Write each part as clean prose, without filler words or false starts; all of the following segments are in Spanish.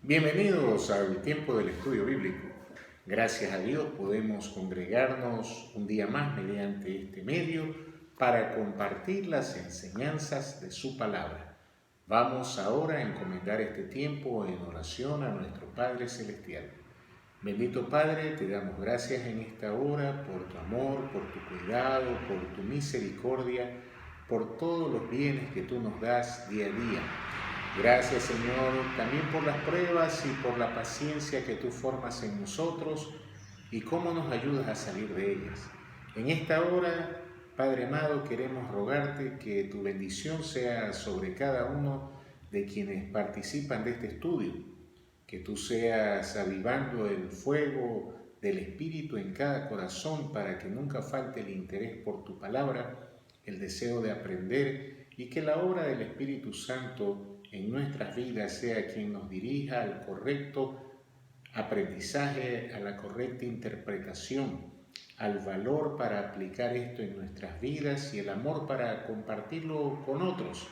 Bienvenidos al tiempo del estudio bíblico. Gracias a Dios podemos congregarnos un día más mediante este medio para compartir las enseñanzas de su palabra. Vamos ahora a encomendar este tiempo en oración a nuestro Padre Celestial. Bendito Padre, te damos gracias en esta hora por tu amor, por tu cuidado, por tu misericordia, por todos los bienes que tú nos das día a día. Gracias, Señor, también por las pruebas y por la paciencia que tú formas en nosotros y cómo nos ayudas a salir de ellas. En esta hora, Padre amado, queremos rogarte que tu bendición sea sobre cada uno de quienes participan de este estudio, que tú seas avivando el fuego del Espíritu en cada corazón para que nunca falte el interés por tu palabra, el deseo de aprender y que la obra del Espíritu Santo en nuestras vidas sea quien nos dirija al correcto aprendizaje, a la correcta interpretación, al valor para aplicar esto en nuestras vidas y el amor para compartirlo con otros.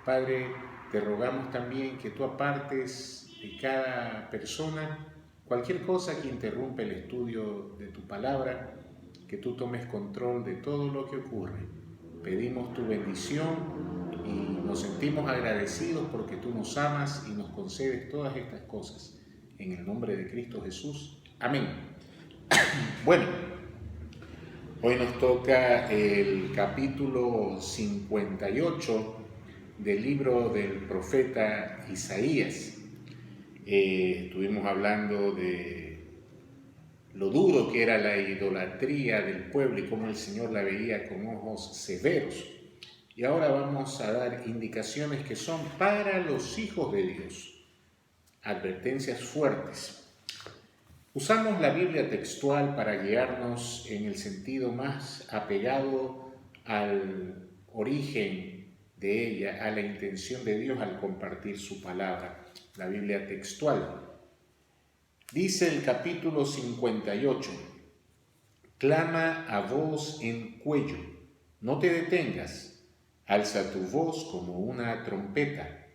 Padre, te rogamos también que tú apartes de cada persona cualquier cosa que interrumpa el estudio de tu palabra, que tú tomes control de todo lo que ocurre. Pedimos tu bendición y nos sentimos agradecidos porque tú nos amas y nos concedes todas estas cosas. En el nombre de Cristo Jesús. Amén. Bueno, hoy nos toca el capítulo 58 del libro del profeta Isaías. Estuvimos hablando de lo duro que era la idolatría del pueblo y cómo el Señor la veía con ojos severos. Y ahora vamos a dar indicaciones que son para los hijos de Dios, advertencias fuertes. Usamos la Biblia textual para guiarnos en el sentido más apegado al origen de ella, a la intención de Dios al compartir su palabra, la Biblia textual. Dice el capítulo 58, clama a voz en cuello, no te detengas, alza tu voz como una trompeta,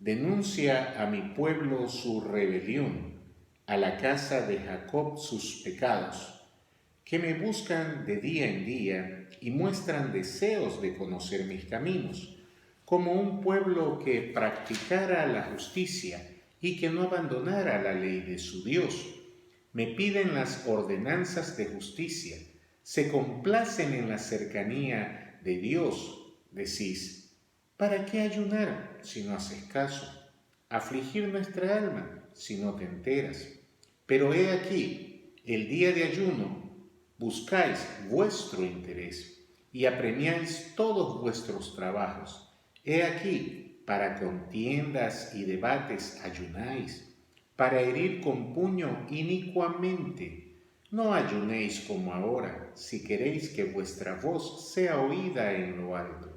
denuncia a mi pueblo su rebelión, a la casa de Jacob sus pecados, que me buscan de día en día y muestran deseos de conocer mis caminos, como un pueblo que practicara la justicia y que no abandonara la ley de su Dios. Me piden las ordenanzas de justicia, se complacen en la cercanía de Dios. Decís, ¿para qué ayunar si no haces caso? Afligir nuestra alma si no te enteras. Pero he aquí, el día de ayuno, buscáis vuestro interés y apremiáis todos vuestros trabajos. He aquí, para contiendas y debates ayunáis, para herir con puño inicuamente. No ayunéis como ahora, si queréis que vuestra voz sea oída en lo alto.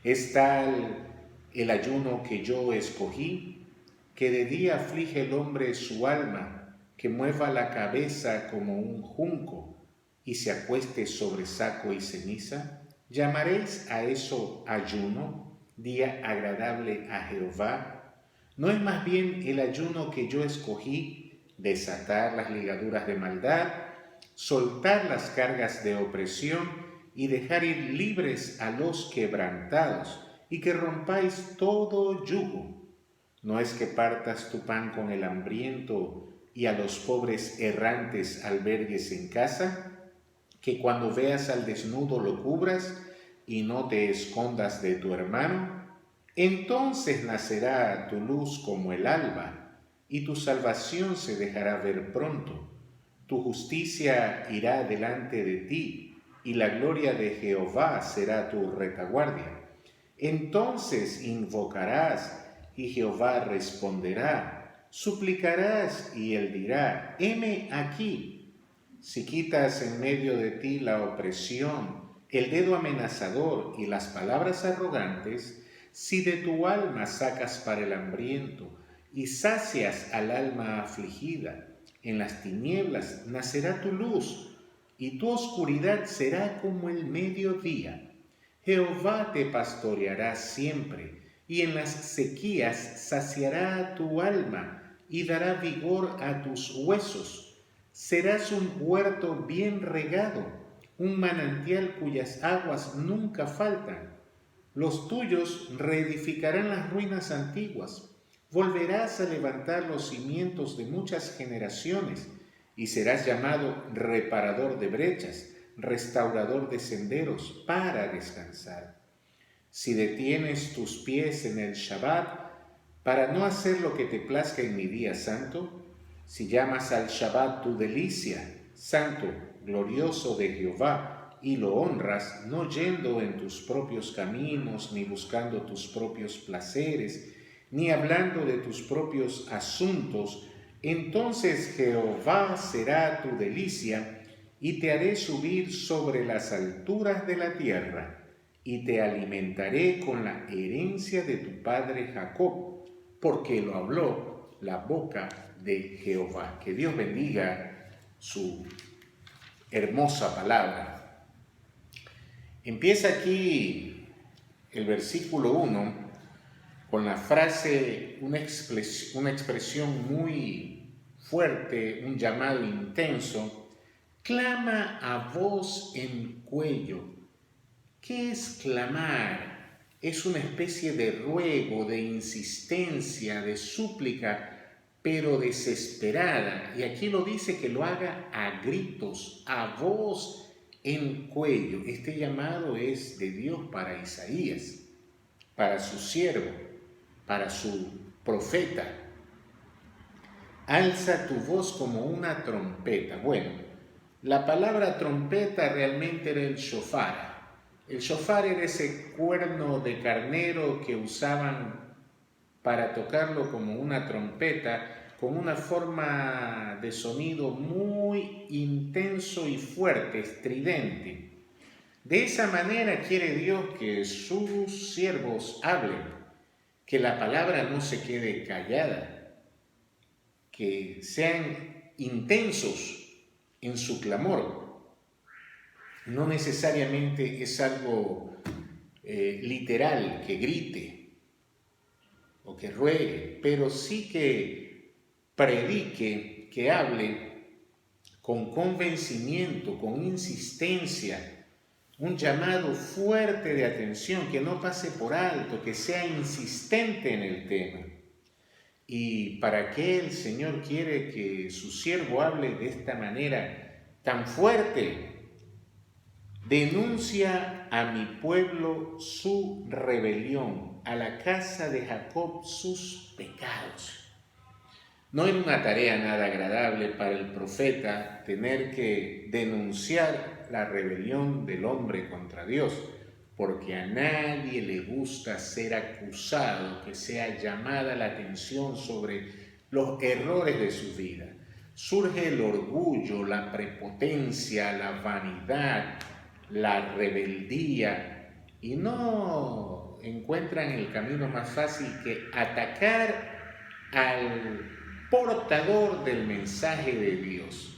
Es tal el ayuno que yo escogí, que de día aflige el hombre su alma, que mueva la cabeza como un junco y se acueste sobre saco y ceniza. ¿Llamaréis a eso ayuno, día agradable a Jehová? ¿No es más bien el ayuno que yo escogí, desatar las ligaduras de maldad, soltar las cargas de opresión y dejar ir libres a los quebrantados, y que rompáis todo yugo? ¿No es que partas tu pan con el hambriento y a los pobres errantes albergues en casa? ¿Que cuando veas al desnudo lo cubras y no te escondas de tu hermano? Entonces nacerá tu luz como el alba, y tu salvación se dejará ver pronto. Tu justicia irá delante de ti, y la gloria de Jehová será tu retaguardia. Entonces invocarás, y Jehová responderá. Suplicarás, y él dirá, heme aquí. Si quitas en medio de ti la opresión, el dedo amenazador y las palabras arrogantes, si de tu alma sacas para el hambriento y sacias al alma afligida, en las tinieblas nacerá tu luz y tu oscuridad será como el mediodía. Jehová te pastoreará siempre y en las sequías saciará tu alma y dará vigor a tus huesos. Serás un huerto bien regado, un manantial cuyas aguas nunca faltan. Los tuyos reedificarán las ruinas antiguas. Volverás a levantar los cimientos de muchas generaciones y serás llamado reparador de brechas, restaurador de senderos para descansar. Si detienes tus pies en el Shabbat para no hacer lo que te plazca en mi día santo, si llamas al Shabbat tu delicia, santo, glorioso de Jehová, y lo honras, no yendo en tus propios caminos, ni buscando tus propios placeres, ni hablando de tus propios asuntos, entonces Jehová será tu delicia, y te haré subir sobre las alturas de la tierra, y te alimentaré con la herencia de tu padre Jacob, porque lo habló la boca de Jehová. Que Dios bendiga su hermosa palabra. Empieza aquí el versículo 1 con la frase, una expresión muy fuerte, un llamado intenso: clama a voz en cuello. ¿Qué es clamar? Es una especie de ruego, de insistencia, de súplica, pero desesperada. Y aquí lo dice que lo haga a gritos, a voz en cuello. Este llamado es de Dios para Isaías, para su siervo, para su profeta. Alza tu voz como una trompeta. Bueno, la palabra trompeta realmente era el shofar. El shofar era ese cuerno de carnero que usaban para tocarlo como una trompeta, con una forma de sonido muy intenso y fuerte, estridente. De esa manera quiere Dios que sus siervos hablen, que la palabra no se quede callada, que sean intensos en su clamor. No necesariamente es algo literal, que grite o que ruegue, pero sí que predique, que hable con convencimiento, con insistencia, un llamado fuerte de atención, que no pase por alto, que sea insistente en el tema. ¿Y para qué el Señor quiere que su siervo hable de esta manera tan fuerte? Denuncia a mi pueblo su rebelión, a la casa de Jacob sus pecados. No era una tarea nada agradable para el profeta tener que denunciar la rebelión del hombre contra Dios, porque a nadie le gusta ser acusado, que sea llamada la atención sobre los errores de su vida. Surge el orgullo, la prepotencia, la vanidad, la rebeldía, y no encuentran el camino más fácil que atacar al portador del mensaje de Dios.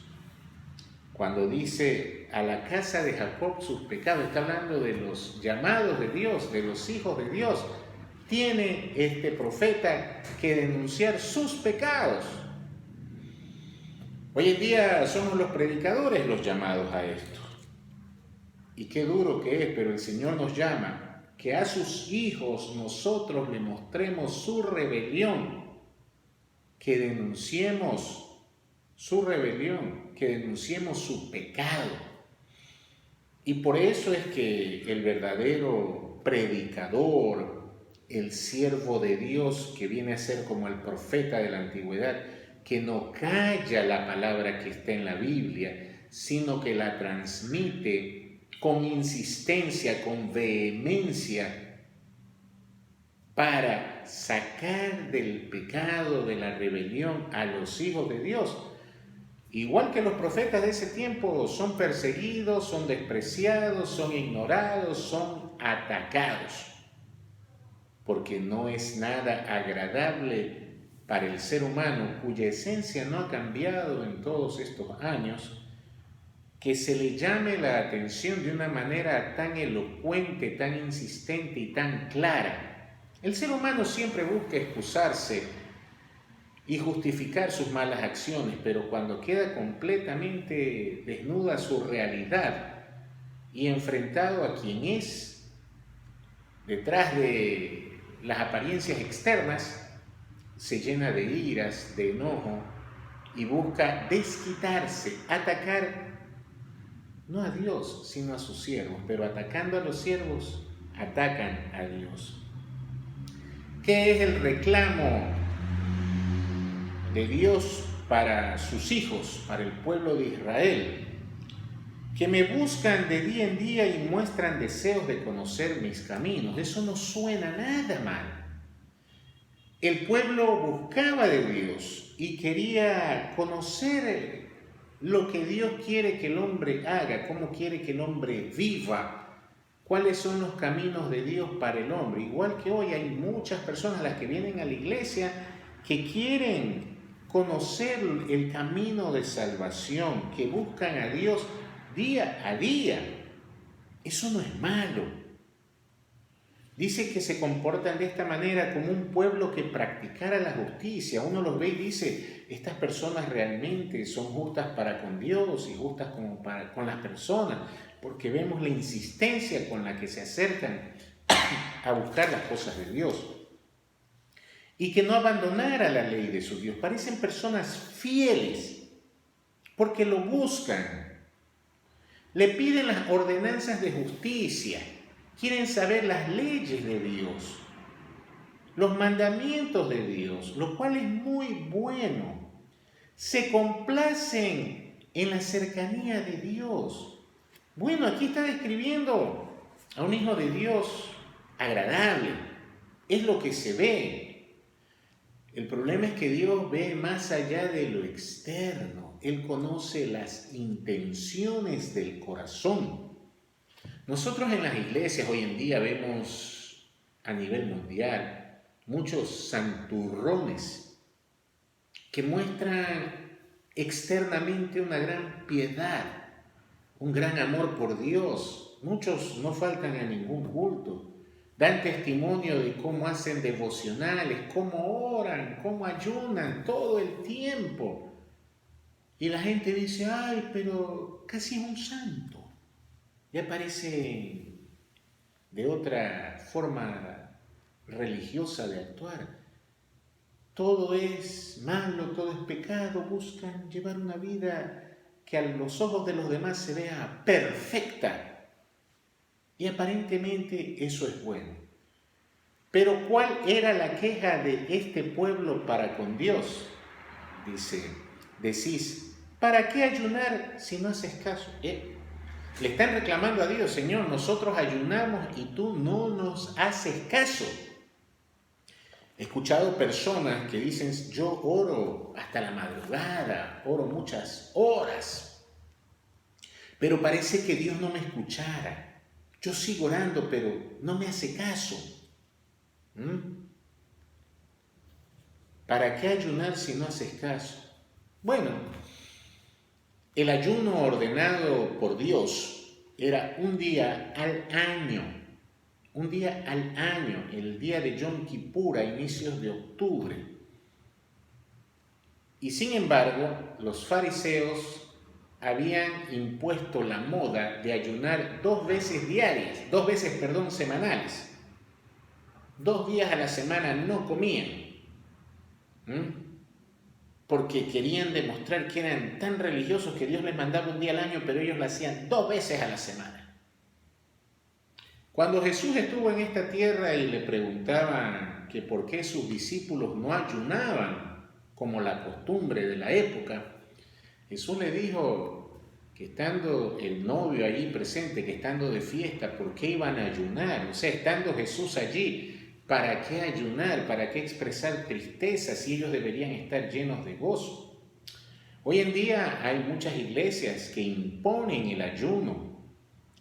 Cuando dice a la casa de Jacob sus pecados, está hablando de los llamados de Dios, de los hijos de Dios. Tiene este profeta que denunciar sus pecados. Hoy en día somos los predicadores los llamados a esto. Y qué duro que es, pero el Señor nos llama que a sus hijos nosotros le mostremos su rebelión, que denunciemos su rebelión, que denunciemos su pecado. Y por eso es que el verdadero predicador, el siervo de Dios, que viene a ser como el profeta de la antigüedad, que no calla la palabra que está en la Biblia, sino que la transmite con insistencia, con vehemencia, para sacar del pecado, de la rebelión a los hijos de Dios. Igual que los profetas de ese tiempo son perseguidos, son despreciados, son ignorados, son atacados, porque no es nada agradable para el ser humano, cuya esencia no ha cambiado en todos estos años, que se le llame la atención de una manera tan elocuente, tan insistente y tan clara. El ser humano siempre busca excusarse y justificar sus malas acciones, pero cuando queda completamente desnuda su realidad y enfrentado a quien es detrás de las apariencias externas, se llena de iras, de enojo y busca desquitarse, atacar no a Dios, sino a sus siervos, pero atacando a los siervos, atacan a Dios. ¿Qué es el reclamo de Dios para sus hijos, para el pueblo de Israel? Que me buscan de día en día y muestran deseos de conocer mis caminos. Eso no suena nada mal. El pueblo buscaba de Dios y quería conocer lo que Dios quiere que el hombre haga, cómo quiere que el hombre viva, cuáles son los caminos de Dios para el hombre. Igual que hoy hay muchas personas las que vienen a la iglesia que quieren conocer el camino de salvación, que buscan a Dios día a día. Eso no es malo. Dice que se comportan de esta manera como un pueblo que practicara la justicia. Uno los ve y dice, estas personas realmente son justas para con Dios y justas con las personas, porque vemos la insistencia con la que se acercan a buscar las cosas de Dios. Y que no abandonara la ley de su Dios. Parecen personas fieles, porque lo buscan. Le piden las ordenanzas de justicia. Quieren saber las leyes de Dios, los mandamientos de Dios, lo cual es muy bueno. Se complacen en la cercanía de Dios. Bueno, aquí está describiendo a un hijo de Dios agradable. Es lo que se ve. El problema es que Dios ve más allá de lo externo. Él conoce las intenciones del corazón. Nosotros en las iglesias hoy en día vemos a nivel mundial muchos santurrones que muestran externamente una gran piedad, un gran amor por Dios. Muchos no faltan a ningún culto, dan testimonio de cómo hacen devocionales, cómo oran, cómo ayunan todo el tiempo. Y la gente dice, ay, pero casi es un santo. Ya parece de otra forma religiosa de actuar. Todo es malo, todo es pecado, buscan llevar una vida que a los ojos de los demás se vea perfecta. Y aparentemente eso es bueno. Pero ¿cuál era la queja de este pueblo para con Dios? Decís, ¿para qué ayunar si no haces caso? Le están reclamando a Dios, Señor, nosotros ayunamos y tú no nos haces caso. He escuchado personas que dicen, yo oro hasta la madrugada, oro muchas horas, pero parece que Dios no me escuchara. Yo sigo orando, pero no me hace caso. ¿Para qué ayunar si no haces caso? Bueno, el ayuno ordenado por Dios era un día al año, el día de Yom Kippur a inicios de octubre. Y sin embargo, los fariseos habían impuesto la moda de ayunar 2 veces semanales. 2 días a la semana no comían. Porque querían demostrar que eran tan religiosos que Dios les mandaba un día al año, pero ellos lo hacían 2 veces a la semana. Cuando Jesús estuvo en esta tierra y le preguntaban que por qué sus discípulos no ayunaban como la costumbre de la época, Jesús le dijo que estando el novio allí presente, que estando de fiesta, ¿por qué iban a ayunar? O sea, estando Jesús allí, ¿para qué ayunar? ¿Para qué expresar tristeza si ellos deberían estar llenos de gozo? Hoy en día hay muchas iglesias que imponen el ayuno,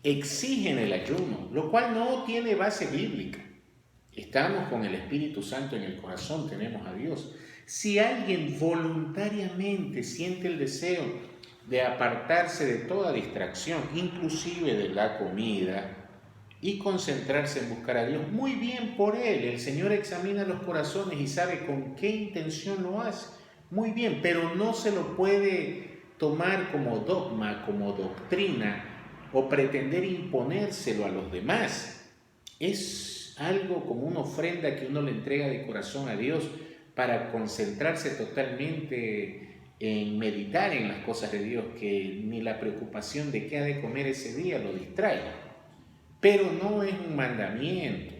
exigen el ayuno, lo cual no tiene base bíblica. Estamos con el Espíritu Santo en el corazón, tenemos a Dios. Si alguien voluntariamente siente el deseo de apartarse de toda distracción, inclusive de la comida, y concentrarse en buscar a Dios. Muy bien por él, el Señor examina los corazones y sabe con qué intención lo hace. Muy bien, pero no se lo puede tomar como dogma, como doctrina o pretender imponérselo a los demás. Es algo como una ofrenda que uno le entrega de corazón a Dios para concentrarse totalmente en meditar en las cosas de Dios, que ni la preocupación de qué ha de comer ese día lo distraiga. Pero no es un mandamiento.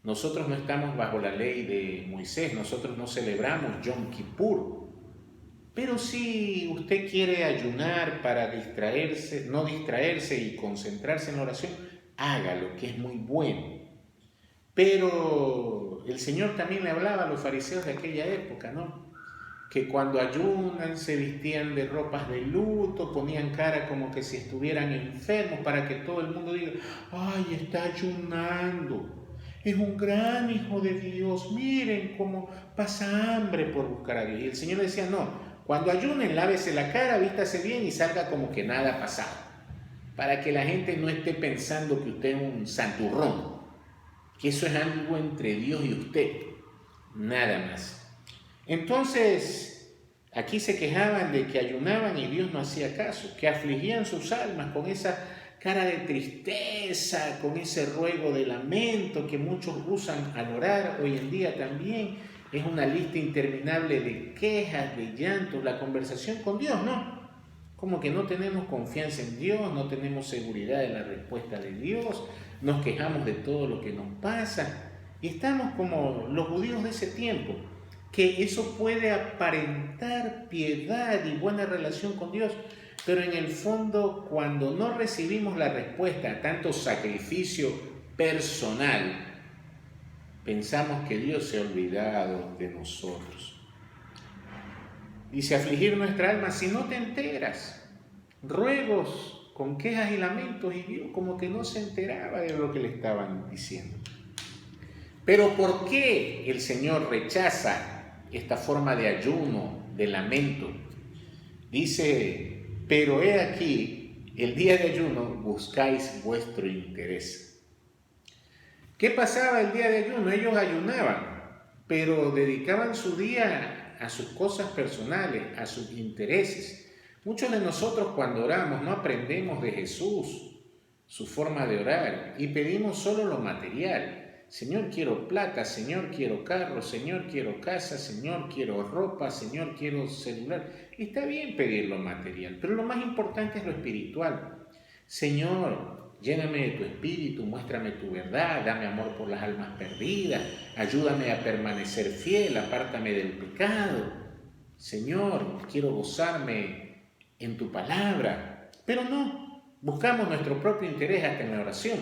Nosotros no estamos bajo la ley de Moisés, nosotros no celebramos Yom Kippur. Pero si usted quiere ayunar para distraerse, no distraerse y concentrarse en la oración, hágalo, que es muy bueno. Pero el Señor también le hablaba a los fariseos de aquella época, ¿no? Que cuando ayunan se vestían de ropas de luto, ponían cara como que si estuvieran enfermos para que todo el mundo diga, ¡ay, está ayunando! Es un gran hijo de Dios, miren cómo pasa hambre por buscar a Dios. Y el Señor decía, no, cuando ayunen, lávese la cara, vístase bien y salga como que nada ha pasado, para que la gente no esté pensando que usted es un santurrón, que eso es algo entre Dios y usted, nada más. Entonces, aquí se quejaban de que ayunaban y Dios no hacía caso, que afligían sus almas con esa cara de tristeza, con ese ruego de lamento que muchos usan al orar hoy en día también. Es una lista interminable de quejas, de llantos, la conversación con Dios, ¿no? Como que no tenemos confianza en Dios, no tenemos seguridad de la respuesta de Dios, nos quejamos de todo lo que nos pasa y estamos como los judíos de ese tiempo, que eso puede aparentar piedad y buena relación con Dios, pero en el fondo cuando no recibimos la respuesta a tanto sacrificio personal, pensamos que Dios se ha olvidado de nosotros. Dice, afligir nuestra alma si no te enteras. Ruegos con quejas y lamentos, y Dios como que no se enteraba de lo que le estaban diciendo. Pero ¿por qué el Señor rechaza esta forma de ayuno, de lamento? Dice, pero he aquí, el día de ayuno buscáis vuestro interés. ¿Qué pasaba el día de ayuno? Ellos ayunaban, pero dedicaban su día a sus cosas personales, a sus intereses. Muchos de nosotros cuando oramos no aprendemos de Jesús, su forma de orar, y pedimos solo lo material. Señor, quiero plata, Señor, quiero carro, Señor, quiero casa, Señor, quiero ropa, Señor, quiero celular. Está bien pedir lo material, pero lo más importante es lo espiritual. Señor, lléname de tu espíritu, muéstrame tu verdad, dame amor por las almas perdidas, ayúdame a permanecer fiel, apártame del pecado. Señor, quiero gozarme en tu palabra, pero no, buscamos nuestro propio interés hasta en la oración.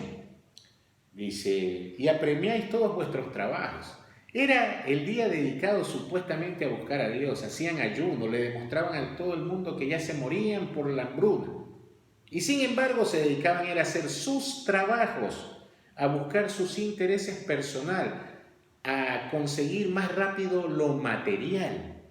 Dice, y apremiáis todos vuestros trabajos. Era el día dedicado supuestamente a buscar a Dios, hacían ayuno, le demostraban a todo el mundo que ya se morían por la hambruna. Y sin embargo se dedicaban a hacer sus trabajos, a buscar sus intereses personales, a conseguir más rápido lo material.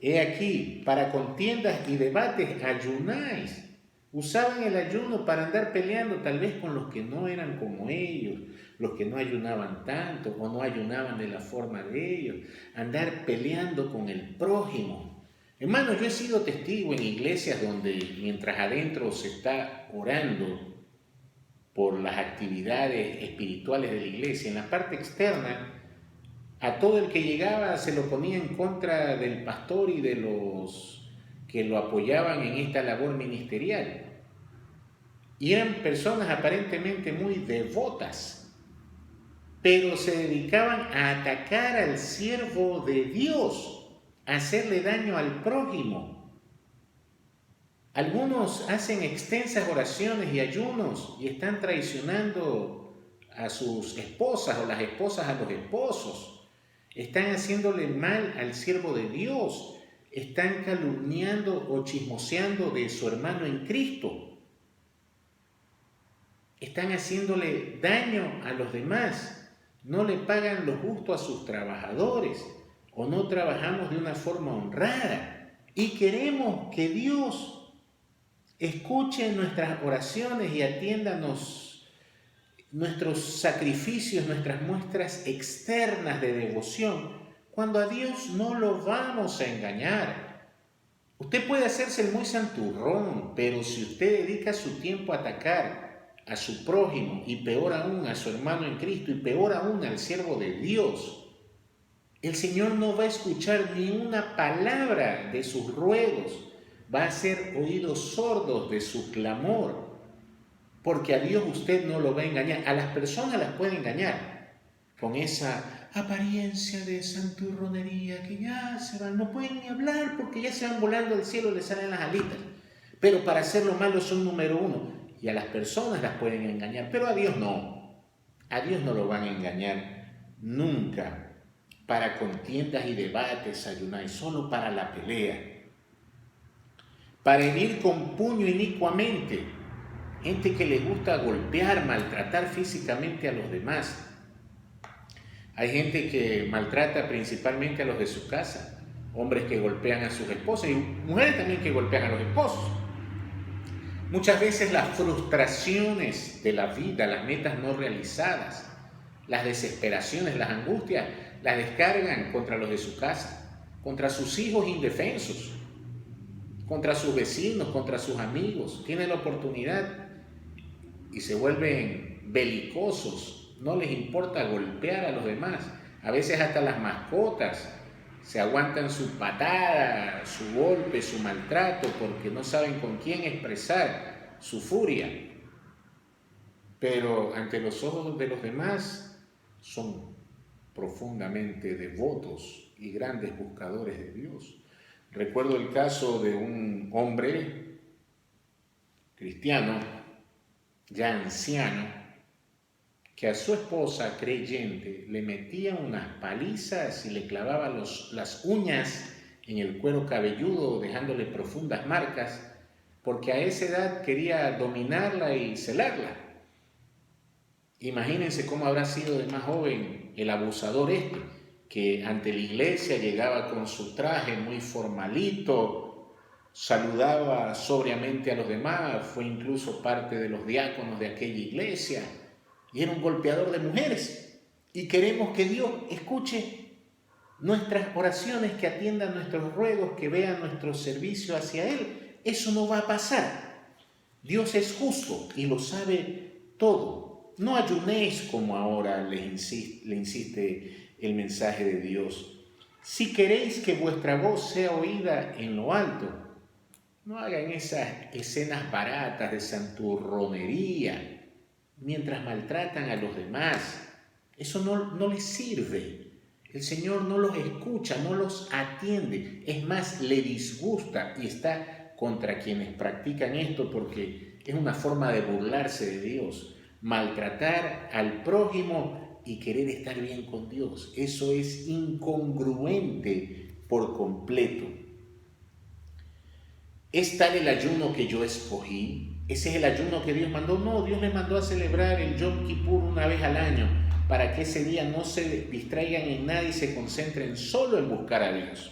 He aquí, para contiendas y debates ayunáis. Usaban el ayuno para andar peleando tal vez con los que no eran como ellos, los que no ayunaban tanto o no ayunaban de la forma de ellos, andar peleando con el prójimo. Hermanos, yo he sido testigo en iglesias donde mientras adentro se está orando por las actividades espirituales de la iglesia, en la parte externa, a todo el que llegaba se lo ponía en contra del pastor y de los que lo apoyaban en esta labor ministerial. Y eran personas aparentemente muy devotas, pero se dedicaban a atacar al siervo de Dios, a hacerle daño al prójimo. Algunos hacen extensas oraciones y ayunos y están traicionando a sus esposas o las esposas a los esposos. Están haciéndole mal al siervo de Dios. Están calumniando o chismoseando de su hermano en Cristo. Están haciéndole daño a los demás. No le pagan lo justo a sus trabajadores o no trabajamos de una forma honrada. Y queremos que Dios escuche nuestras oraciones y atiéndanos nuestros sacrificios, nuestras muestras externas de devoción, cuando a Dios no lo vamos a engañar. Usted puede hacerse el muy santurrón, pero si usted dedica su tiempo a atacar a su prójimo y peor aún a su hermano en Cristo y peor aún al siervo de Dios, el Señor no va a escuchar ni una palabra de sus ruegos, va a hacer oídos sordos de su clamor, porque a Dios usted no lo va a engañar. A las personas las puede engañar con esa apariencia de santurronería que ya se van, no pueden ni hablar porque ya se van volando al cielo, les salen las alitas. Pero para hacer lo malo son número uno, y a las personas las pueden engañar, pero a Dios no. A Dios no lo van a engañar nunca. Para contiendas y debates ayunáis, solo para la pelea. Para herir con puño inicuamente, gente que le gusta golpear, maltratar físicamente a los demás. Hay gente que maltrata principalmente a los de su casa, hombres que golpean a sus esposas y mujeres también que golpean a los esposos. Muchas veces las frustraciones de la vida, las metas no realizadas, las desesperaciones, las angustias, las descargan contra los de su casa, contra sus hijos indefensos, contra sus vecinos, contra sus amigos. Tienen la oportunidad y se vuelven belicosos, no les importa golpear a los demás. A veces hasta las mascotas se aguantan su patada, su golpe, su maltrato, porque no saben con quién expresar su furia. Pero ante los ojos de los demás son profundamente devotos y grandes buscadores de Dios. Recuerdo el caso de un hombre cristiano, ya anciano, que a su esposa creyente le metía unas palizas y le clavaba las uñas en el cuero cabelludo, dejándole profundas marcas, porque a esa edad quería dominarla y celarla. Imagínense cómo habrá sido de más joven el abusador este, que ante la iglesia llegaba con su traje muy formalito, saludaba sobriamente a los demás, fue incluso parte de los diáconos de aquella iglesia y era un golpeador de mujeres. Y queremos que Dios escuche nuestras oraciones, que atienda nuestros ruegos, que vea nuestro servicio hacia Él. Eso no va a pasar. Dios es justo y lo sabe todo. No ayunéis como ahora le insiste el mensaje de Dios. Si queréis que vuestra voz sea oída en lo alto, no hagan esas escenas baratas de santurronería mientras maltratan a los demás. Eso no les sirve. El Señor no los escucha, no los atiende. Es más, le disgusta y está contra quienes practican esto, porque es una forma de burlarse de Dios. Maltratar al prójimo y querer estar bien con Dios. Eso es incongruente por completo. ¿Es tal el ayuno que yo escogí? ¿Ese es el ayuno que Dios mandó? No, Dios me mandó a celebrar el Yom Kippur una vez al año, para que ese día no se distraigan en nada y se concentren solo en buscar a Dios.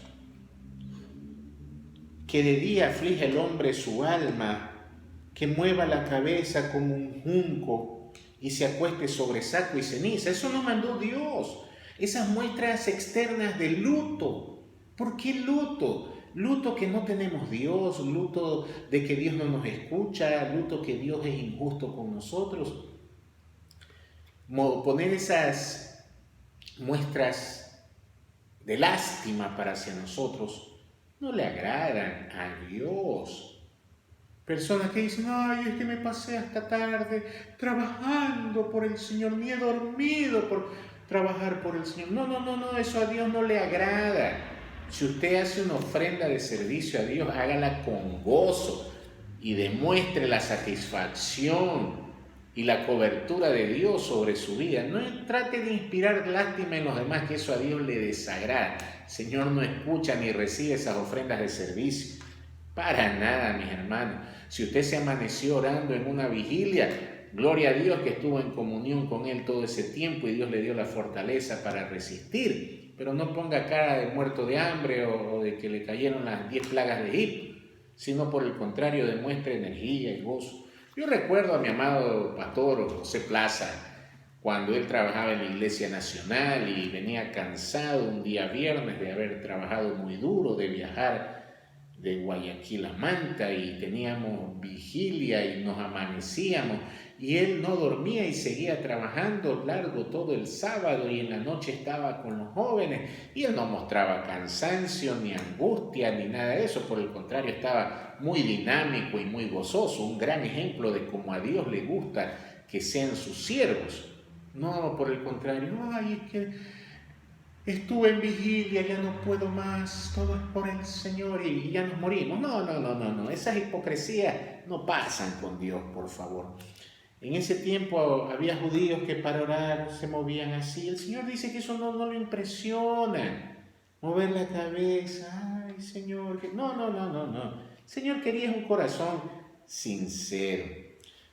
Que de día aflige el hombre su alma, que mueva la cabeza como un junco y se acueste sobre saco y ceniza. Eso no mandó Dios. Esas muestras externas de luto. ¿Por qué luto? Luto que no tenemos Dios, luto de que Dios no nos escucha, luto que Dios es injusto con nosotros. Poner esas muestras de lástima para hacia nosotros no le agradan a Dios. Personas que dicen, ay, es que me pasé hasta tarde trabajando por el Señor, ni he dormido por trabajar por el Señor. No, eso a Dios no le agrada. Si usted hace una ofrenda de servicio a Dios, hágala con gozo y demuestre la satisfacción y la cobertura de Dios sobre su vida. No trate de inspirar lástima en los demás, que eso a Dios le desagrada. El Señor no escucha ni recibe esas ofrendas de servicio. Para nada, mis hermanos. Si usted se amaneció orando en una vigilia, gloria a Dios que estuvo en comunión con Él todo ese tiempo y Dios le dio la fortaleza para resistir. Pero no ponga cara de muerto de hambre o de que le cayeron las 10 plagas de Egipto. sino por el contrario demuestre energía y gozo. Yo recuerdo a mi amado pastor José Plaza, cuando él trabajaba en la Iglesia Nacional y venía cansado un día viernes de haber trabajado muy duro, de viajar de Guayaquil a Manta, y teníamos vigilia y nos amanecíamos, y él no dormía y seguía trabajando largo todo el sábado, y en la noche estaba con los jóvenes, y él no mostraba cansancio ni angustia ni nada de eso, por el contrario estaba muy dinámico y muy gozoso, un gran ejemplo de cómo a Dios le gusta que sean sus siervos. No, por el contrario, ay, es que estuve en vigilia, ya no puedo más, todo es por el Señor y ya nos morimos. No, esas hipocresías no pasan con Dios, por favor. En ese tiempo había judíos que para orar se movían así. El Señor dice que eso no le impresiona. Mover la cabeza, ay Señor, que no. El Señor quería un corazón sincero.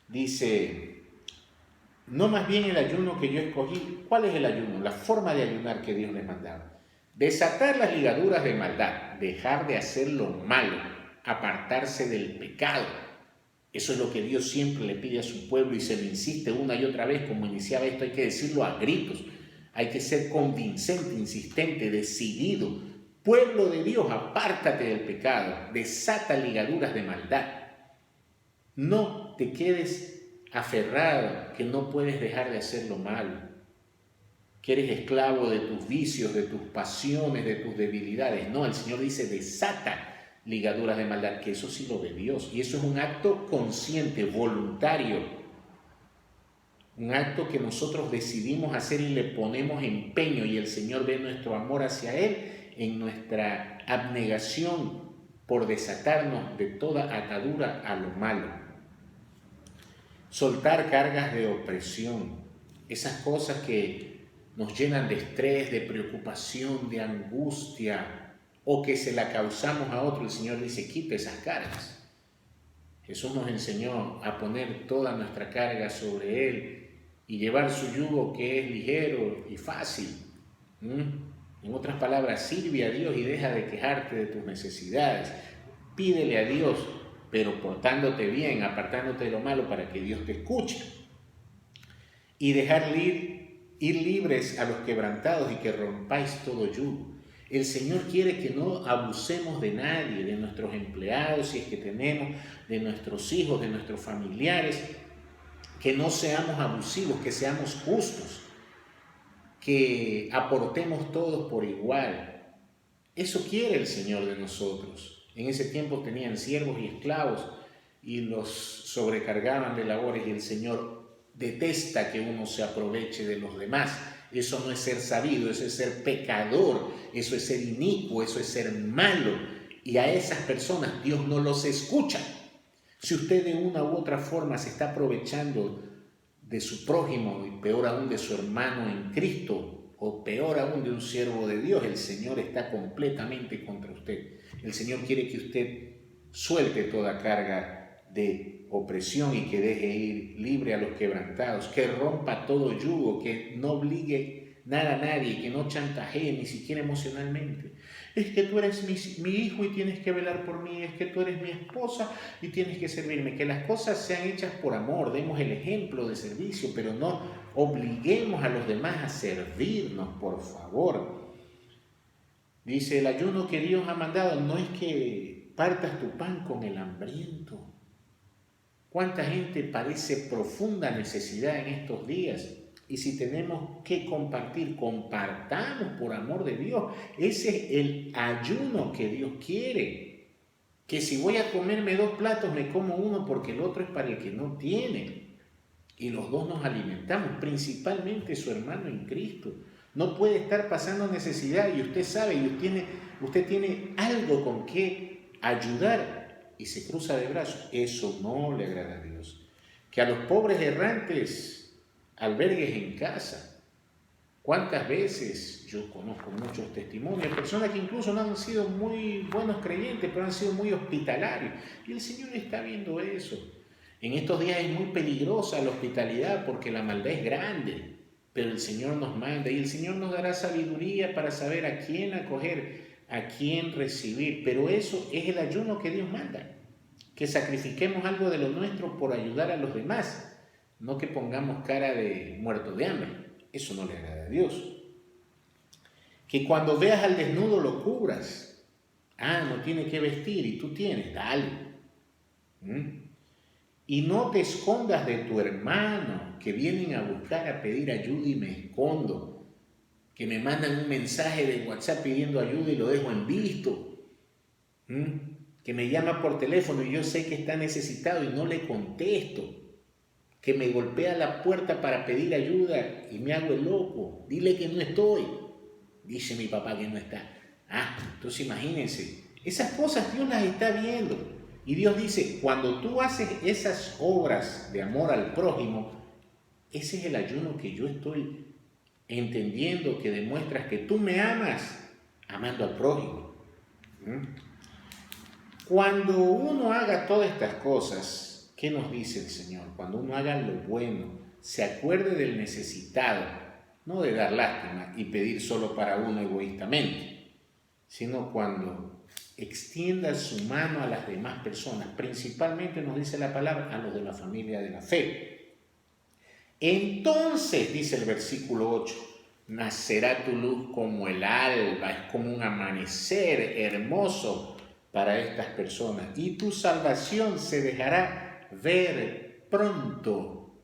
Dice, no más bien el ayuno que yo escogí. ¿Cuál es el ayuno? La forma de ayunar que Dios les mandaba. Desatar las ligaduras de maldad, dejar de hacer lo malo, apartarse del pecado. Eso es lo que Dios siempre le pide a su pueblo y se lo insiste una y otra vez. Como iniciaba esto, hay que decirlo a gritos. Hay que ser convincente, insistente, decidido. Pueblo de Dios, apártate del pecado, desata ligaduras de maldad. No te quedes aferrado, que no puedes dejar de hacer lo malo, que eres esclavo de tus vicios, de tus pasiones, de tus debilidades. No, el Señor dice, desata ligaduras de maldad, que eso sí lo ve Dios. Y eso es un acto consciente, voluntario, un acto que nosotros decidimos hacer y le ponemos empeño, y el Señor ve nuestro amor hacia Él en nuestra abnegación por desatarnos de toda atadura a lo malo. Soltar cargas de opresión, esas cosas que nos llenan de estrés, de preocupación, de angustia, o que se la causamos a otro. El Señor dice, quite esas cargas. Jesús nos enseñó a poner toda nuestra carga sobre Él y llevar su yugo, que es ligero y fácil. En otras palabras, sirve a Dios y deja de quejarte de tus necesidades. Pídele a Dios, pero portándote bien, apartándote de lo malo para que Dios te escuche. Y dejar ir libres a los quebrantados y que rompáis todo yugo. El Señor quiere que no abusemos de nadie, de nuestros empleados, si es que tenemos, de nuestros hijos, de nuestros familiares, que no seamos abusivos, que seamos justos, que aportemos todos por igual. Eso quiere el Señor de nosotros. En ese tiempo tenían siervos y esclavos y los sobrecargaban de labores, y el Señor detesta que uno se aproveche de los demás. Eso no es ser sabido, eso es ser pecador, eso es ser inicuo, eso es ser malo. Y a esas personas Dios no los escucha. Si usted de una u otra forma se está aprovechando de su prójimo, y peor aún de su hermano en Cristo, o peor aún de un siervo de Dios, el Señor está completamente contra usted. El Señor quiere que usted suelte toda carga de opresión y que deje ir libre a los quebrantados, que rompa todo yugo, que no obligue nada a nadie, que no chantajee ni siquiera emocionalmente. Es que tú eres mi hijo y tienes que velar por mí, es que tú eres mi esposa y tienes que servirme. Que las cosas sean hechas por amor, demos el ejemplo de servicio, pero no obliguemos a los demás a servirnos, por favor. Dice, el ayuno que Dios ha mandado no es que partas tu pan con el hambriento. ¿Cuánta gente padece profunda necesidad en estos días? Y si tenemos que compartir, compartamos por amor de Dios. Ese es el ayuno que Dios quiere. Que si voy a comerme 2 platos, me como uno porque el otro es para el que no tiene. Y los dos nos alimentamos, principalmente su hermano en Cristo. No puede estar pasando necesidad y usted sabe, y usted tiene algo con que ayudar y se cruza de brazos. Eso no le agrada a Dios. Que a los pobres errantes albergues en casa. ¿Cuántas veces? Yo conozco muchos testimonios, personas que incluso no han sido muy buenos creyentes, pero han sido muy hospitalarios. Y el Señor está viendo eso. En estos días es muy peligrosa la hospitalidad porque la maldad es grande, pero el Señor nos manda y el Señor nos dará sabiduría para saber a quién acoger, a quién recibir. Pero eso es el ayuno que Dios manda. que sacrifiquemos algo de lo nuestro por ayudar a los demás, no que pongamos cara de muerto de hambre. Eso no le agrada a Dios. Que cuando veas al desnudo lo cubras. No tiene que vestir y tú tienes, dale. Y no te escondas de tu hermano, que vienen a buscar, a pedir ayuda y me escondo. Que me mandan un mensaje de WhatsApp pidiendo ayuda y lo dejo en visto. Que me llama por teléfono y yo sé que está necesitado y no le contesto. Que me golpea la puerta para pedir ayuda y me hago el loco. Dile que no estoy. Dice mi papá que no está. Entonces imagínense, esas cosas Dios las está viendo. Y Dios dice, cuando tú haces esas obras de amor al prójimo, ese es el ayuno que yo estoy entendiendo, que demuestras que tú me amas amando al prójimo. Cuando uno haga todas estas cosas, ¿qué nos dice el Señor? Cuando uno haga lo bueno, se acuerde del necesitado, no de dar lástima y pedir solo para uno egoístamente, sino cuando extienda su mano a las demás personas, principalmente nos dice la palabra, a los de la familia de la fe. Entonces, dice el versículo 8, nacerá tu luz como el alba, es como un amanecer hermoso para estas personas, y tu salvación se dejará ver pronto.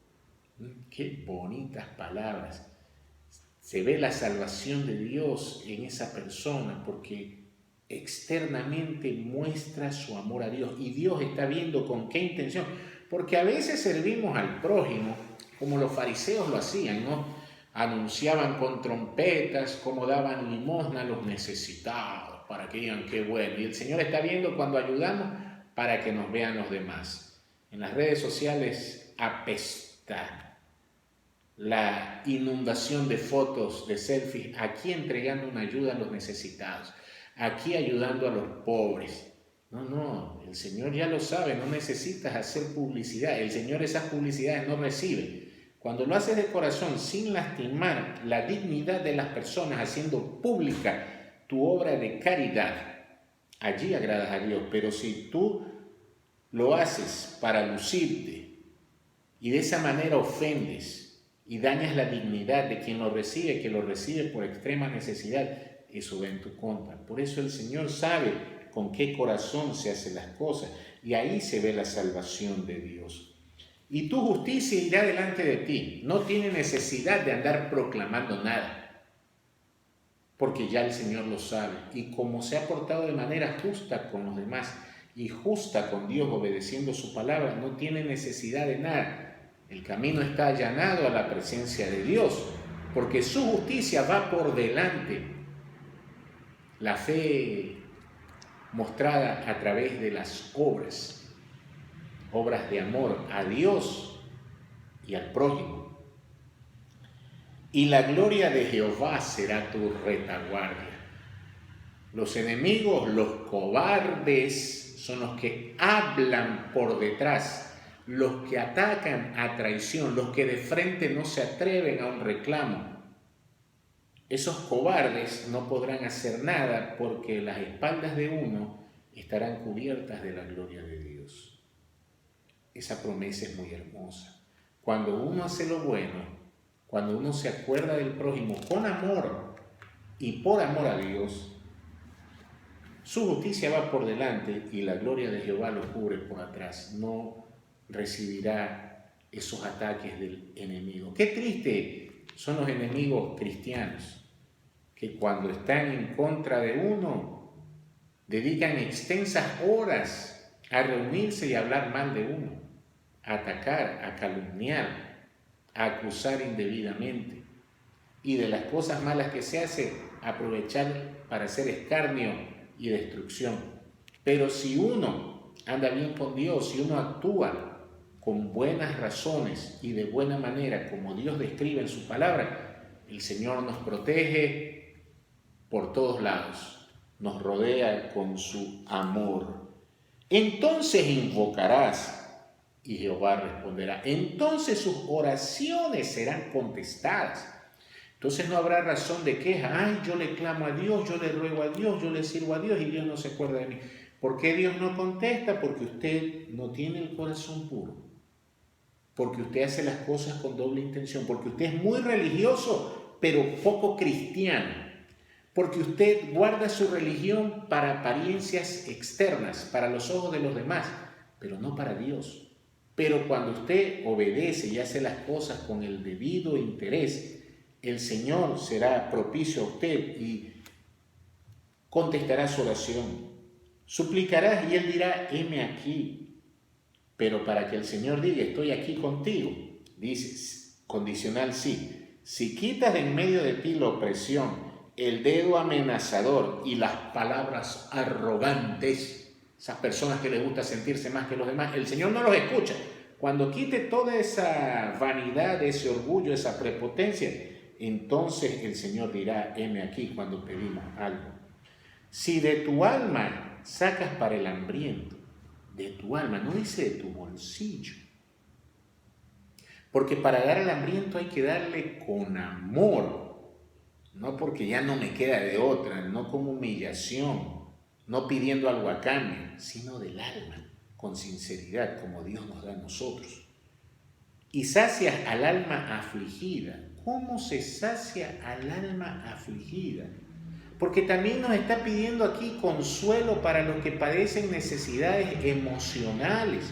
Qué bonitas palabras. Se ve la salvación de Dios en esa persona porque externamente muestra su amor a Dios y Dios está viendo con qué intención, porque a veces servimos al prójimo como los fariseos lo hacían, ¿no? Anunciaban con trompetas cómo daban limosna a los necesitados para que digan qué bueno, y el Señor está viendo cuando ayudamos para que nos vean los demás. En las redes sociales apesta la inundación de fotos, de selfies, aquí entregando una ayuda a los necesitados, aquí ayudando a los pobres. No, el Señor ya lo sabe, no necesitas hacer publicidad, el Señor esas publicidades no recibe. Cuando lo haces de corazón, sin lastimar la dignidad de las personas, haciendo pública tu obra de caridad, allí agradas a Dios. Pero si tú lo haces para lucirte y de esa manera ofendes y dañas la dignidad de quien lo recibe, que lo recibe por extrema necesidad, eso va en tu contra. Por eso el Señor sabe con qué corazón se hacen las cosas y ahí se ve la salvación de Dios. Y tu justicia irá delante de ti, no tiene necesidad de andar proclamando nada, porque ya el Señor lo sabe. Y como se ha portado de manera justa con los demás y justa con Dios, obedeciendo su palabra, no tiene necesidad de nada. El camino está allanado a la presencia de Dios, porque su justicia va por delante. La fe mostrada a través de las obras de amor a Dios y al prójimo. Y la gloria de Jehová será tu retaguardia. Los enemigos, los cobardes, son los que hablan por detrás, los que atacan a traición, los que de frente no se atreven a un reclamo. Esos cobardes no podrán hacer nada porque las espaldas de uno estarán cubiertas de la gloria de Dios. Esa promesa es muy hermosa. Cuando uno hace lo bueno, cuando uno se acuerda del prójimo con amor y por amor a Dios, su justicia va por delante y la gloria de Jehová lo cubre por atrás. No recibirá esos ataques del enemigo. Qué triste son los enemigos cristianos, que cuando están en contra de uno, dedican extensas horas a reunirse y hablar mal de uno, a atacar, a calumniar, a acusar indebidamente. Y de las cosas malas que se hace, aprovechar para hacer escarnio y destrucción. Pero si uno anda bien con Dios, si uno actúa con buenas razones y de buena manera, como Dios describe en su palabra, el Señor nos protege por todos lados, nos rodea con su amor. Entonces invocarás y Jehová responderá. Entonces sus oraciones serán contestadas. Entonces no habrá razón de queja. Yo le clamo a Dios, yo le ruego a Dios, yo le sirvo a Dios y Dios no se acuerda de mí. ¿Por qué Dios no contesta? Porque usted no tiene el corazón puro. Porque usted hace las cosas con doble intención. Porque usted es muy religioso, pero poco cristiano. Porque usted guarda su religión para apariencias externas, para los ojos de los demás, pero no para Dios. Pero cuando usted obedece y hace las cosas con el debido interés, el Señor será propicio a usted y contestará su oración. Suplicarás y Él dirá, heme aquí. Pero para que el Señor diga, estoy aquí contigo, dice, condicional sí. Si quitas de en medio de ti la opresión, el dedo amenazador y las palabras arrogantes, esas personas que les gusta sentirse más que los demás, el Señor no los escucha. Cuando quite toda esa vanidad, ese orgullo, esa prepotencia, entonces el Señor dirá, heme aquí cuando pedimos algo. Si de tu alma sacas para el hambriento, de tu alma, no dice de tu bolsillo, porque para dar al hambriento hay que darle con amor, no porque ya no me queda de otra, no como humillación, no pidiendo algo a cambio, sino del alma, con sinceridad, como Dios nos da a nosotros. Y sacias al alma afligida. ¿Cómo se sacia al alma afligida? Porque también nos está pidiendo aquí consuelo para los que padecen necesidades emocionales.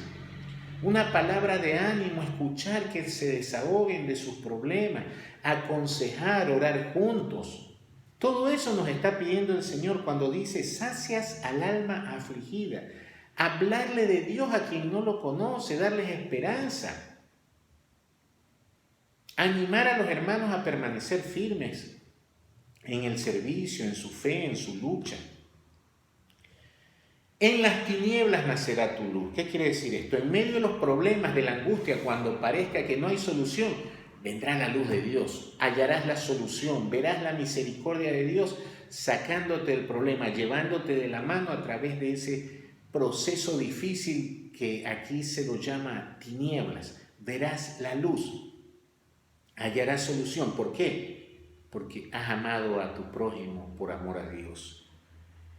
Una palabra de ánimo, escuchar que se desahoguen de sus problemas, aconsejar, orar juntos. Todo eso nos está pidiendo el Señor cuando dice, sacias al alma afligida. Hablarle de Dios a quien no lo conoce, darles esperanza. Animar a los hermanos a permanecer firmes en el servicio, en su fe, en su lucha. En las tinieblas nacerá tu luz. ¿Qué quiere decir esto? En medio de los problemas, de la angustia, cuando parezca que no hay solución, vendrá la luz de Dios. Hallarás la solución, verás la misericordia de Dios sacándote del problema, llevándote de la mano a través de ese proceso difícil que aquí se lo llama tinieblas. Verás la luz. Hallarás solución. ¿Por qué? Porque has amado a tu prójimo por amor a Dios.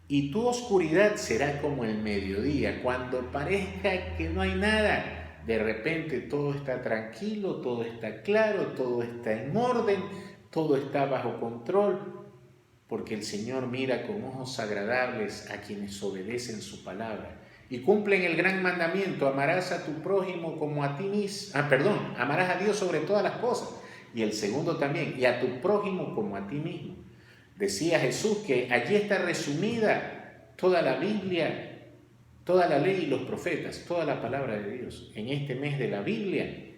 Y tu oscuridad será como el mediodía, cuando parezca que no hay nada. De repente todo está tranquilo, todo está claro, todo está en orden, todo está bajo control, porque el Señor mira con ojos agradables a quienes obedecen su palabra y cumplen el gran mandamiento: amarás a tu prójimo como a ti mismo. Amarás a Dios sobre todas las cosas. Y el segundo también, y a tu prójimo como a ti mismo. Decía Jesús que allí está resumida toda la Biblia, toda la ley y los profetas, toda la palabra de Dios. En este mes de la Biblia,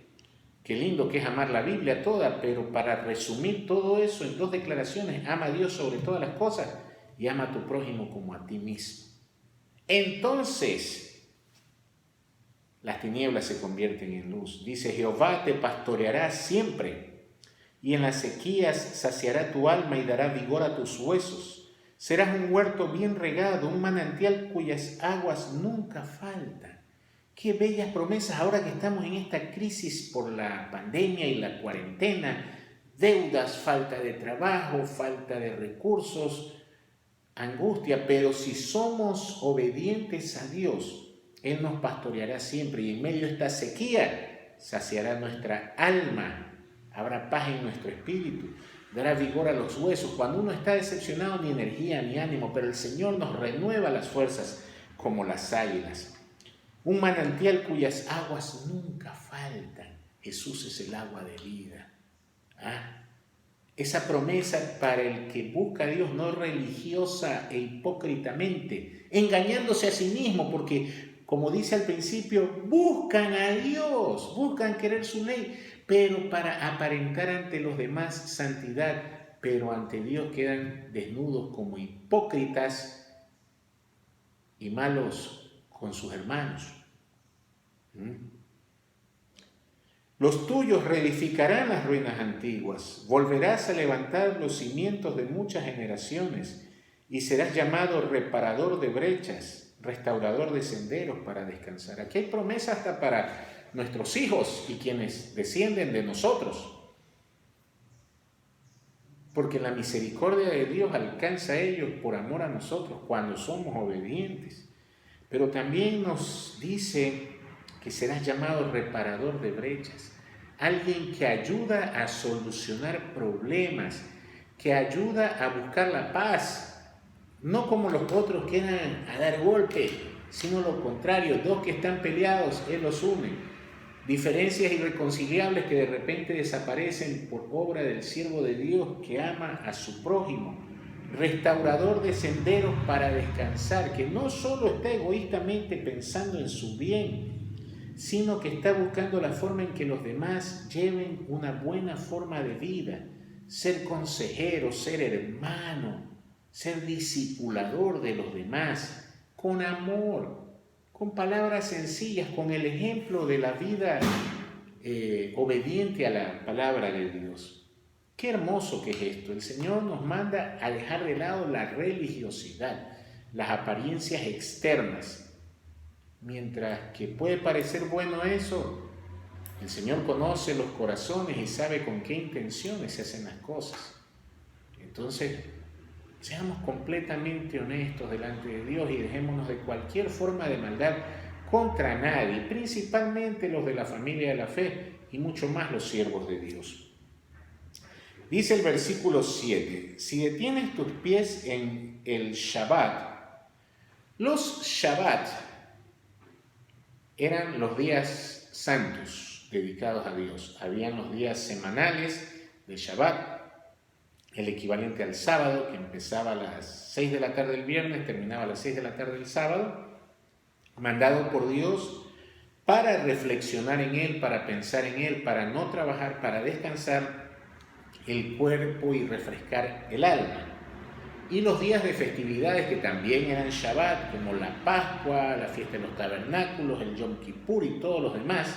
qué lindo que es amar la Biblia toda, pero para resumir todo eso en 2 declaraciones: ama a Dios sobre todas las cosas y ama a tu prójimo como a ti mismo. Entonces, las tinieblas se convierten en luz. Dice, Jehová te pastoreará siempre, y en las sequías saciará tu alma y dará vigor a tus huesos. Serás un huerto bien regado, un manantial cuyas aguas nunca faltan. Qué bellas promesas ahora que estamos en esta crisis por la pandemia y la cuarentena. Deudas, falta de trabajo, falta de recursos, angustia. Pero si somos obedientes a Dios, Él nos pastoreará siempre, y en medio de esta sequía saciará nuestra alma. Habrá paz en nuestro espíritu, dará vigor a los huesos. Cuando uno está decepcionado, ni energía ni ánimo, pero el Señor nos renueva las fuerzas como las águilas. Un manantial cuyas aguas nunca faltan. Jesús es el agua de vida. Esa promesa para el que busca a Dios, no religiosa e hipócritamente, engañándose a sí mismo, porque como dice al principio, buscan a Dios, buscan querer su ley, pero para aparentar ante los demás santidad, pero ante Dios quedan desnudos como hipócritas y malos con sus hermanos. Los tuyos reedificarán las ruinas antiguas, volverás a levantar los cimientos de muchas generaciones y serás llamado reparador de brechas, restaurador de senderos para descansar. Aquí hay promesa hasta para nuestros hijos y quienes descienden de nosotros, porque la misericordia de Dios alcanza a ellos por amor a nosotros cuando somos obedientes. pero también nos dice que serás llamado reparador de brechas, alguien que ayuda a solucionar problemas, que ayuda a buscar la paz, no como los otros que eran a dar golpe, sino lo contrario, dos que están peleados, Él los une. Diferencias irreconciliables que de repente desaparecen por obra del siervo de Dios que ama a su prójimo. Restaurador de senderos para descansar, que no solo está egoístamente pensando en su bien, sino que está buscando la forma en que los demás lleven una buena forma de vida, ser consejero, ser hermano, ser discipulador de los demás, con amor, con palabras sencillas, con el ejemplo de la vida obediente a la palabra de Dios. Qué hermoso que es esto. El Señor nos manda a dejar de lado la religiosidad, las apariencias externas. Mientras que puede parecer bueno eso, el Señor conoce los corazones y sabe con qué intenciones se hacen las cosas. Entonces, seamos completamente honestos delante de Dios y dejémonos de cualquier forma de maldad contra nadie, principalmente los de la familia de la fe y mucho más los siervos de Dios. Dice el versículo 7, si detienes tus pies en el Shabbat, los Shabbat eran los días santos dedicados a Dios. Habían los días semanales de Shabbat, el equivalente al sábado, que empezaba a las 6 de la tarde del viernes, terminaba a las 6 de la tarde del sábado, mandado por Dios para reflexionar en Él, para pensar en Él, para no trabajar, para descansar el cuerpo y refrescar el alma. Y los días de festividades que también eran Shabbat, como la Pascua, la fiesta de los tabernáculos, el Yom Kippur y todos los demás,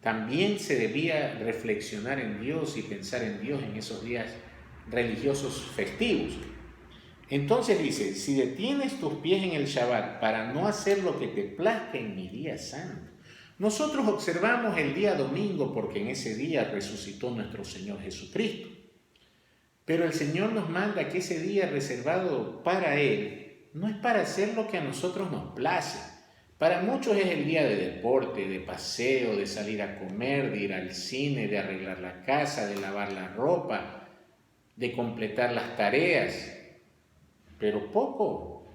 también se debía reflexionar en Dios y pensar en Dios en esos días religiosos festivos. Entonces dice, si detienes tus pies en el Shabbat para no hacer lo que te plazca en mi día santo. Nosotros observamos el día domingo porque en ese día resucitó nuestro Señor Jesucristo. Pero el Señor nos manda que ese día reservado para Él no es para hacer lo que a nosotros nos place. Para muchos es el día de deporte, de paseo, de salir a comer, de ir al cine, de arreglar la casa, de lavar la ropa, de completar las tareas, pero poco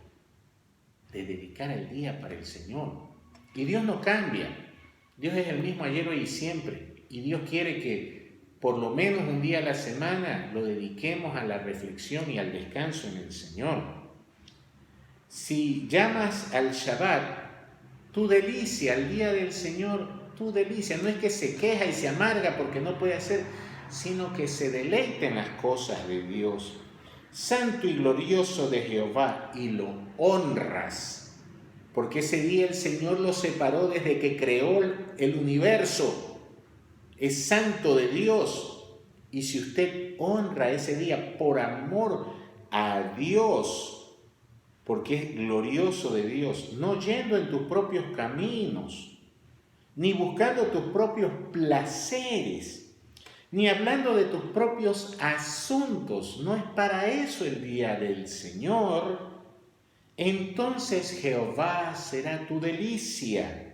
de dedicar el día para el Señor. Y Dios no cambia. Dios es el mismo ayer, hoy y siempre. Y Dios quiere que por lo menos un día a la semana lo dediquemos a la reflexión y al descanso en el Señor. Si llamas al Shabbat tu delicia, al día del Señor, tu delicia, no es que se queja y se amarga porque no puede hacer, sino que se deleite en las cosas de Dios. Santo y glorioso de Jehová, y lo honras, porque ese día el Señor lo separó desde que creó el universo. Es santo de Dios. Y si usted honra ese día por amor a Dios, porque es glorioso de Dios, no yendo en tus propios caminos, ni buscando tus propios placeres, ni hablando de tus propios asuntos, no es para eso el día del Señor, entonces Jehová será tu delicia.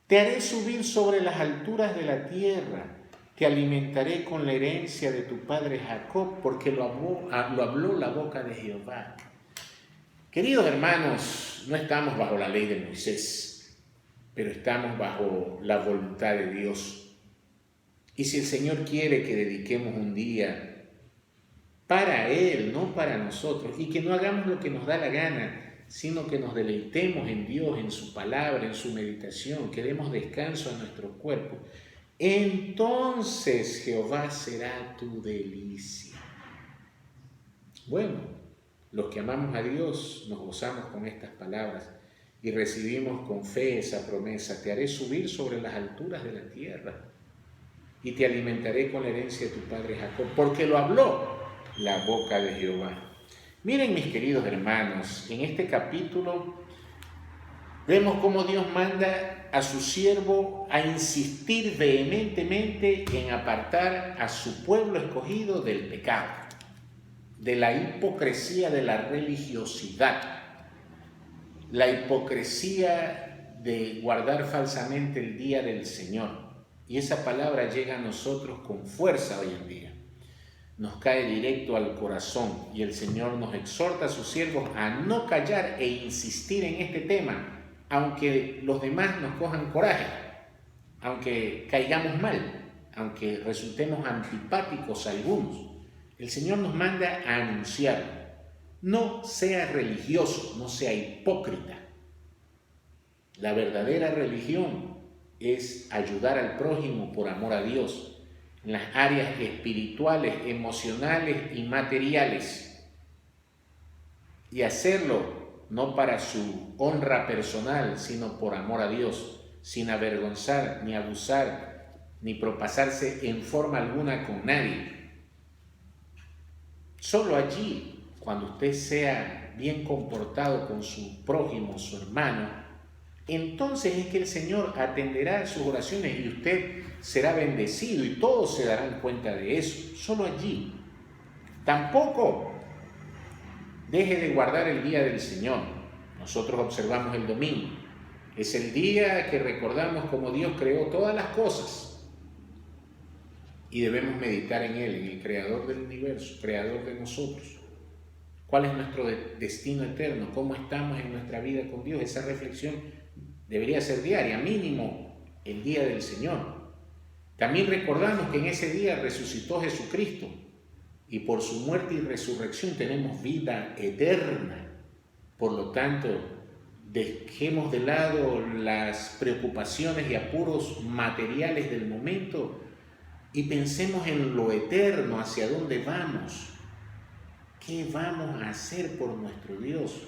Te haré subir sobre las alturas de la tierra, te alimentaré con la herencia de tu padre Jacob, porque lo habló la boca de Jehová. Queridos hermanos, no estamos bajo la ley de Moisés, pero estamos bajo la voluntad de Dios. Y si el Señor quiere que dediquemos un día para Él, no para nosotros, y que no hagamos lo que nos da la gana, sino que nos deleitemos en Dios, en su palabra, en su meditación, que demos descanso a nuestro cuerpo, entonces Jehová será tu delicia. Bueno, los que amamos a Dios nos gozamos con estas palabras y recibimos con fe esa promesa: te haré subir sobre las alturas de la tierra y te alimentaré con la herencia de tu padre Jacob, porque lo habló la boca de Jehová. Miren, mis queridos hermanos, en este capítulo vemos cómo Dios manda a su siervo a insistir vehementemente en apartar a su pueblo escogido del pecado, de la hipocresía, de la religiosidad. la hipocresía de guardar falsamente el día del Señor. Y esa palabra llega a nosotros con fuerza hoy en día. Nos cae directo al corazón y el Señor nos exhorta a sus siervos a no callar e insistir en este tema, aunque los demás nos cojan coraje, aunque caigamos mal, aunque resultemos antipáticos a algunos. El Señor nos manda a anunciarlo. No sea religioso, no sea hipócrita. La verdadera religión es ayudar al prójimo por amor a Dios, en las áreas espirituales, emocionales y materiales. Y hacerlo no para su honra personal, sino por amor a Dios, sin avergonzar, ni abusar, ni propasarse en forma alguna con nadie. Solo allí, cuando usted sea bien comportado con su prójimo, su hermano, entonces es que el Señor atenderá sus oraciones y usted será bendecido y todos se darán cuenta de eso, solo allí. Tampoco deje de guardar el día del Señor. Nosotros observamos el domingo. Es el día que recordamos cómo Dios creó todas las cosas y debemos meditar en Él, en el Creador del universo, Creador de nosotros. ¿Cuál es nuestro destino eterno? ¿Cómo estamos en nuestra vida con Dios? Esa reflexión debería ser diaria, mínimo el día del Señor. También recordamos que en ese día resucitó Jesucristo y por su muerte y resurrección tenemos vida eterna. Por lo tanto, dejemos de lado las preocupaciones y apuros materiales del momento y pensemos en lo eterno, hacia dónde vamos. ¿Qué vamos a hacer por nuestro Dios?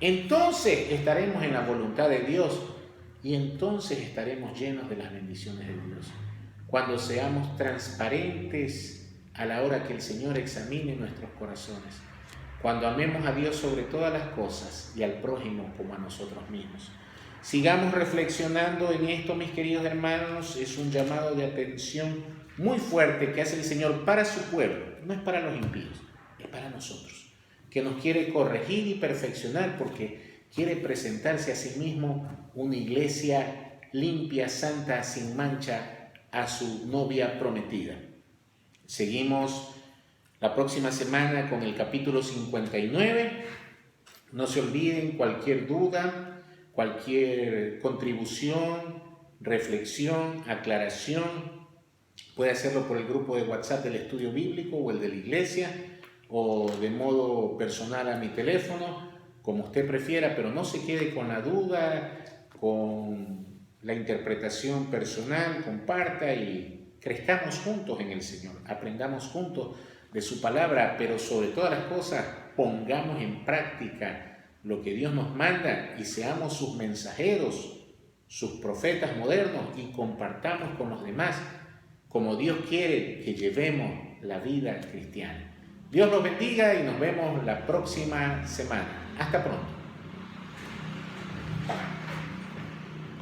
Entonces estaremos en la voluntad de Dios y entonces estaremos llenos de las bendiciones de Dios. Cuando seamos transparentes a la hora que el Señor examine nuestros corazones. Cuando amemos a Dios sobre todas las cosas y al prójimo como a nosotros mismos. Sigamos reflexionando en esto, mis queridos hermanos. Es un llamado de atención muy fuerte que hace el Señor para su pueblo. No es para los impíos, es para nosotros. Que nos quiere corregir y perfeccionar porque quiere presentarse a sí mismo una iglesia limpia, santa, sin mancha, a su novia prometida. Seguimos la próxima semana con el capítulo 59. No se olviden, cualquier duda, cualquier contribución, reflexión, aclaración, puede hacerlo por el grupo de WhatsApp del Estudio Bíblico o el de la iglesia, o de modo personal a mi teléfono, como usted prefiera, pero no se quede con la duda, con la interpretación personal, comparta y crezcamos juntos en el Señor, aprendamos juntos de su palabra, pero sobre todas las cosas pongamos en práctica lo que Dios nos manda y seamos sus mensajeros, sus profetas modernos y compartamos con los demás como Dios quiere que llevemos la vida cristiana. Dios los bendiga y nos vemos la próxima semana. Hasta pronto.